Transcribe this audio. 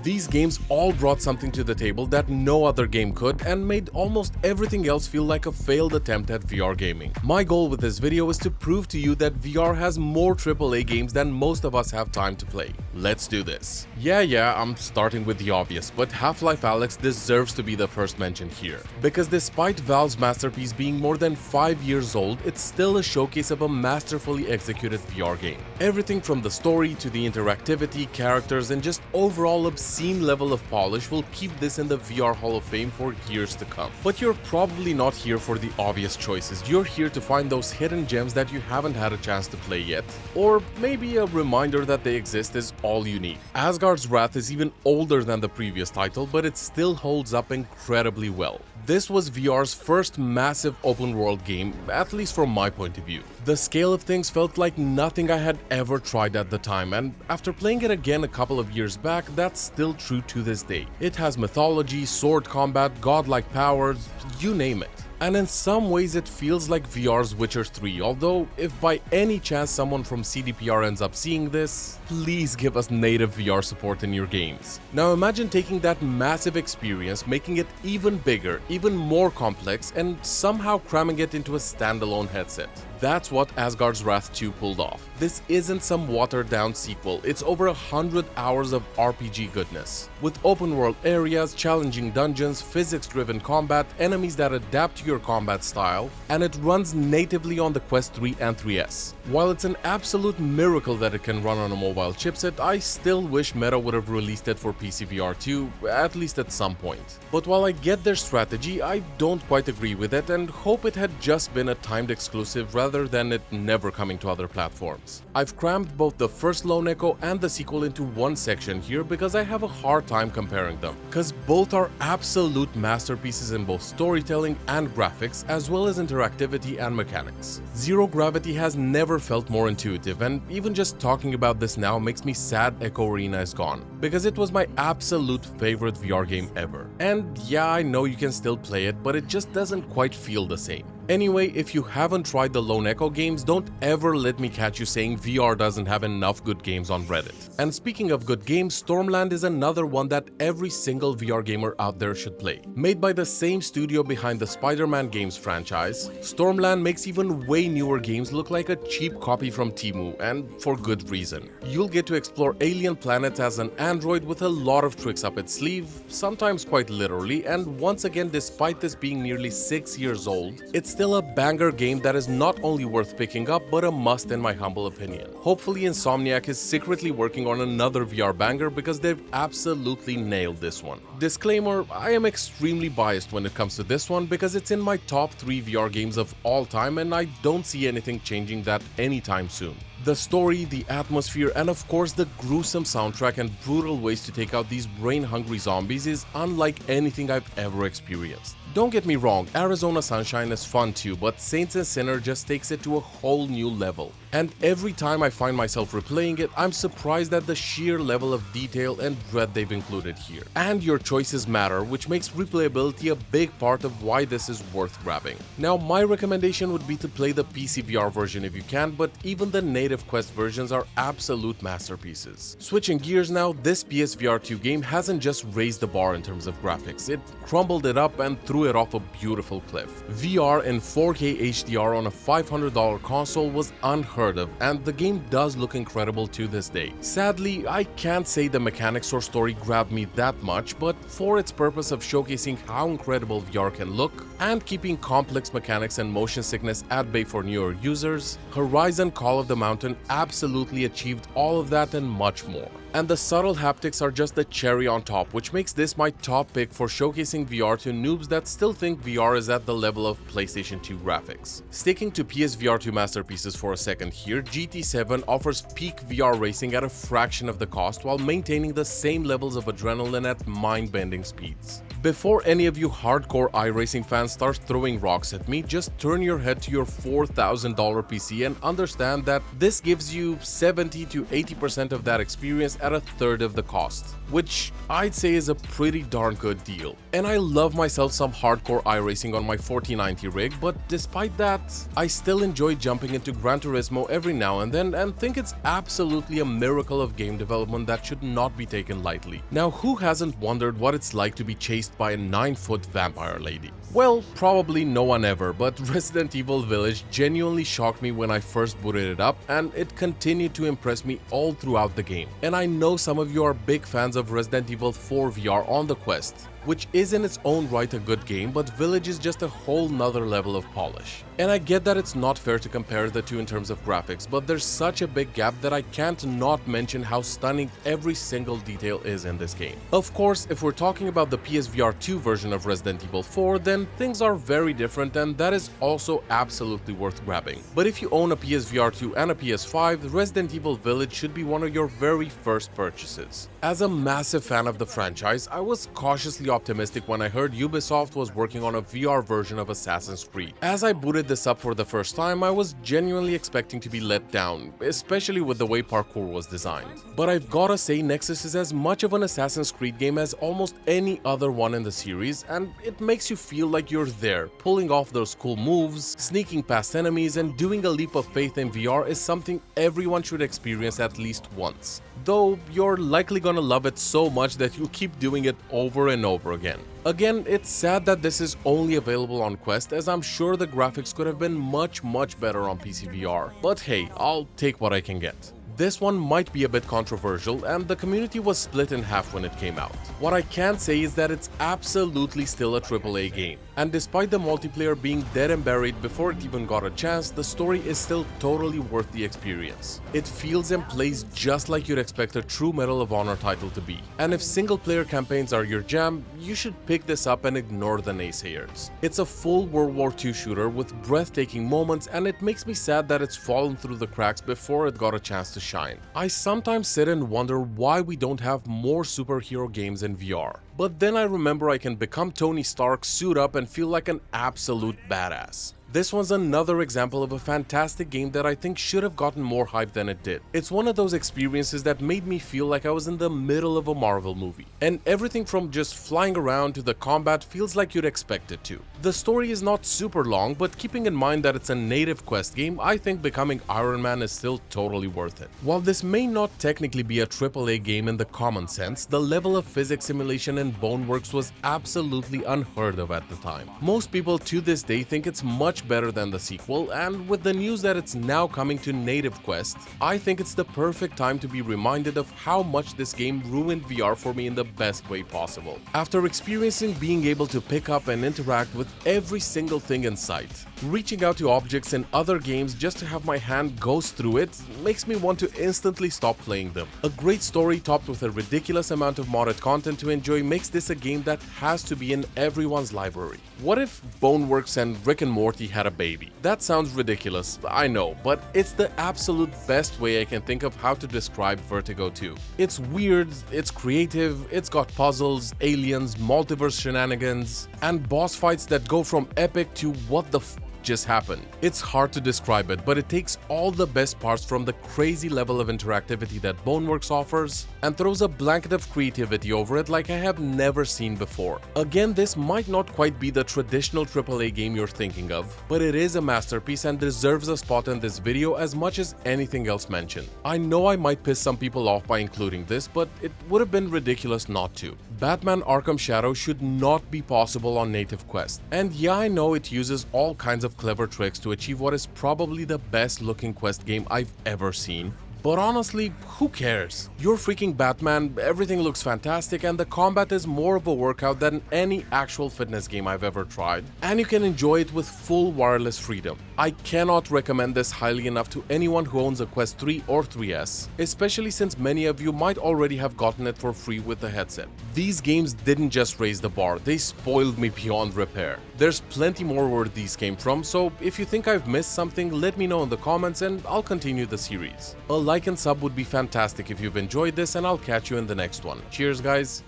These games all brought something to the table that no other game could and made almost everything else feel like a failed attempt at VR gaming. My goal with this video is to prove to you that VR has more AAA games than most of us have time to play. Let's do this. Yeah, I'm starting with the obvious, but Half-Life Alyx deserves to be the first mention here. Because despite Valve's masterpiece being more than 5 years old, it's still a showcase of a masterfully executed VR game. Everything from the story to the interactivity, characters, and just overall obscene level of polish will keep this in the VR Hall of Fame for years to come. But you're probably not here for the obvious choices. You're here to find those hidden gems that you haven't had a chance to play yet. Or maybe a reminder that they exist is all you need. Asgard's Wrath is even older than the previous title, but it still holds up incredibly well. This was VR's first massive open-world game, at least from my point of view. The scale of things felt like nothing I had ever tried at the time, and after playing it again a couple of years back, that's still true to this day. It has mythology, sword combat, godlike powers, you name it. And in some ways it feels like VR's Witcher 3, although if by any chance someone from CDPR ends up seeing this, please give us native VR support in your games. Now imagine taking that massive experience, making it even bigger, even more complex, and somehow cramming it into a standalone headset. That's what Asgard's Wrath 2 pulled off. This isn't some watered-down sequel, it's over 100 hours of RPG goodness. With open-world areas, challenging dungeons, physics-driven combat, enemies that adapt to your combat style, and it runs natively on the Quest 3 and 3S. While it's an absolute miracle that it can run on a mobile chipset, I still wish Meta would have released it for PCVR2, at least at some point. But while I get their strategy, I don't quite agree with it and hope it had just been a timed exclusive rather than it never coming to other platforms. I've crammed both the first Lone Echo and the sequel into one section here because I have a hard time comparing them, because both are absolute masterpieces in both storytelling and graphics, as well as interactivity and mechanics. Zero Gravity has never felt more intuitive, and even just talking about this now makes me sad Echo Arena is gone, because it was my absolute favorite VR game ever. And yeah, I know you can still play it, but it just doesn't quite feel the same. Anyway, if you haven't tried the Lone Echo games, don't ever let me catch you saying VR doesn't have enough good games on Reddit. And speaking of good games, Stormland is another one that every single VR gamer out there should play. Made by the same studio behind the Spider-Man games franchise, Stormland makes even way newer games look like a cheap copy from Temu, and for good reason. You'll get to explore alien planets as an android with a lot of tricks up its sleeve, sometimes quite literally, and once again, despite this being nearly 6 years old, it's still a banger game that is not only worth picking up, but a must in my humble opinion. Hopefully Insomniac is secretly working on another VR banger because they've absolutely nailed this one. Disclaimer, I am extremely biased when it comes to this one because it's in my top 3 VR games of all time and I don't see anything changing that anytime soon. The story, the atmosphere, and of course the gruesome soundtrack and brutal ways to take out these brain-hungry zombies is unlike anything I've ever experienced. Don't get me wrong, Arizona Sunshine is fun too, but Saints and Sinner just takes it to a whole new level. And every time I find myself replaying it, I'm surprised at the sheer level of detail and dread they've included here. And your choices matter, which makes replayability a big part of why this is worth grabbing. Now, my recommendation would be to play the PCVR version if you can, but even the native Quest versions are absolute masterpieces. Switching gears now, this PSVR2 game hasn't just raised the bar in terms of graphics, it crumbled it up and threw it off a beautiful cliff. VR in 4K HDR on a $500 console was unheard of, and the game does look incredible to this day. Sadly, I can't say the mechanics or story grabbed me that much, but for its purpose of showcasing how incredible VR can look and keeping complex mechanics and motion sickness at bay for newer users, Horizon Call of the Mountain absolutely achieved all of that and much more. And the subtle haptics are just the cherry on top, which makes this my top pick for showcasing VR to noobs that still think VR is at the level of PlayStation 2 graphics. Sticking to PSVR2 masterpieces for a second here, GT7 offers peak VR racing at a fraction of the cost while maintaining the same levels of adrenaline at mind-bending speeds. Before any of you hardcore iRacing fans start throwing rocks at me, just turn your head to your $4,000 PC and understand that this gives you 70 to 80% of that experience at a third of the cost. which I'd say is a pretty darn good deal. And I love myself some hardcore iRacing on my 4090 rig, but despite that, I still enjoy jumping into Gran Turismo every now and then and think it's absolutely a miracle of game development that should not be taken lightly. Now, who hasn't wondered what it's like to be chased by a 9-foot vampire lady? Well, probably no one ever, but Resident Evil Village genuinely shocked me when I first booted it up, and it continued to impress me all throughout the game. And I know some of you are big fans of Resident Evil 4 VR on the Quest, which is in its own right a good game, but Village is just a whole nother level of polish. And I get that it's not fair to compare the two in terms of graphics, but there's such a big gap that I can't not mention how stunning every single detail is in this game. Of course, if we're talking about the PSVR2 version of Resident Evil 4, then things are very different, and that is also absolutely worth grabbing. But if you own a PSVR2 and a PS5, Resident Evil Village should be one of your very first purchases. As a massive fan of the franchise, I was cautiously optimistic when I heard Ubisoft was working on a VR version of Assassin's Creed. As I booted this up for the first time, I was genuinely expecting to be let down, especially with the way parkour was designed. But I've gotta say, Nexus is as much of an Assassin's Creed game as almost any other one in the series, and it makes you feel like you're there, pulling off those cool moves, sneaking past enemies, and doing a leap of faith in VR is something everyone should experience at least once. Though you're likely gonna love it so much that you'll keep doing it over and over again. Again, it's sad that this is only available on Quest, as I'm sure the graphics could have been much better on PCVR. But hey, I'll take what I can get. This one might be a bit controversial, and the community was split in half when it came out. What I can say is that it's absolutely still a AAA game, and despite the multiplayer being dead and buried before it even got a chance, the story is still totally worth the experience. It feels and plays just like you'd expect a true Medal of Honor title to be, and if single-player campaigns are your jam, you should pick this up and ignore the naysayers. It's a full World War II shooter with breathtaking moments, and it makes me sad that it's fallen through the cracks before it got a chance to shine. I sometimes sit and wonder why we don't have more superhero games in VR. But then I remember I can become Tony Stark, suit up, and feel like an absolute badass. This one's another example of a fantastic game that I think should have gotten more hype than it did. It's one of those experiences that made me feel like I was in the middle of a Marvel movie. And everything from just flying around to the combat feels like you'd expect it to. The story is not super long, but keeping in mind that it's a native Quest game, I think becoming Iron Man is still totally worth it. While this may not technically be a AAA game in the common sense, the level of physics simulation in Boneworks was absolutely unheard of at the time. Most people to this day think it's much better than the sequel, and with the news that it's now coming to native Quest, I think it's the perfect time to be reminded of how much this game ruined VR for me in the best way possible. After experiencing being able to pick up and interact with every single thing in sight, reaching out to objects in other games just to have my hand goes through it makes me want to instantly stop playing them. A great story topped with a ridiculous amount of modded content to enjoy makes this a game that has to be in everyone's library. What if Boneworks and Rick and Morty had a baby? That sounds ridiculous, I know, but it's the absolute best way I can think of how to describe Vertigo 2. It's weird, it's creative, it's got puzzles, aliens, multiverse shenanigans, and boss fights that go from epic to what the f just happened. It's hard to describe it, but it takes all the best parts from the crazy level of interactivity that Boneworks offers and throws a blanket of creativity over it like I have never seen before. Again, this might not quite be the traditional AAA game you're thinking of, but it is a masterpiece and deserves a spot in this video as much as anything else mentioned. I know I might piss some people off by including this, but it would have been ridiculous not to. Batman Arkham Shadow should not be possible on native Quest. And yeah, I know it uses all kinds of clever tricks to achieve what is probably the best looking Quest game I've ever seen. But honestly, who cares? You're freaking Batman, everything looks fantastic, and the combat is more of a workout than any actual fitness game I've ever tried. And you can enjoy it with full wireless freedom. I cannot recommend this highly enough to anyone who owns a Quest 3 or 3S, especially since many of you might already have gotten it for free with the headset. These games didn't just raise the bar, they spoiled me beyond repair. There's plenty more where these came from, so if you think I've missed something, let me know in the comments and I'll continue the series. A like and sub would be fantastic if you've enjoyed this, and I'll catch you in the next one. Cheers guys!